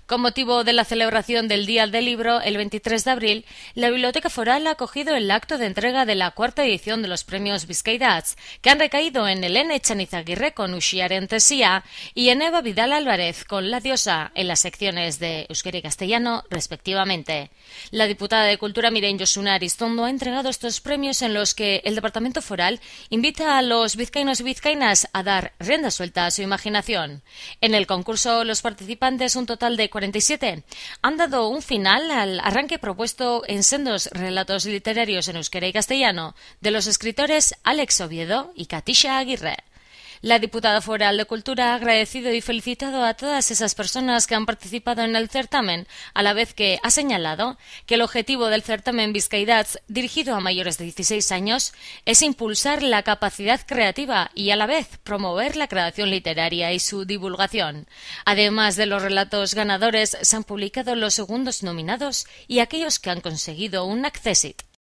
Con motivo de la celebración del Día del Libro, el 23 de abril, la Biblioteca Foral ha acogido el acto de entrega de la cuarta edición de los premios Bizkaidats, que han recaído en Elena Echanizaguirre con Uxiaren Tesia y en Eva Vidal Álvarez con La Diosa, en las secciones de euskera y castellano, respectivamente. La diputada de Cultura Miren Josuna Aristondo ha entregado estos premios en los que el Departamento Foral invita a los vizcaínos y vizcaínas a dar rienda suelta a su imaginación. En el concurso, los participantes, un total de 47, han dado un final al arranque propuesto en sendos relatos literarios en euskera y castellano de los escritores Alex Oviedo y Katisha Aguirre. La diputada foral de Cultura ha agradecido y felicitado a todas esas personas que han participado en el certamen, a la vez que ha señalado que el objetivo del certamen Bizkaidats, dirigido a mayores de 16 años, es impulsar la capacidad creativa y a la vez promover la creación literaria y su divulgación. Además de los relatos ganadores, se han publicado los segundos nominados y aquellos que han conseguido un accésit.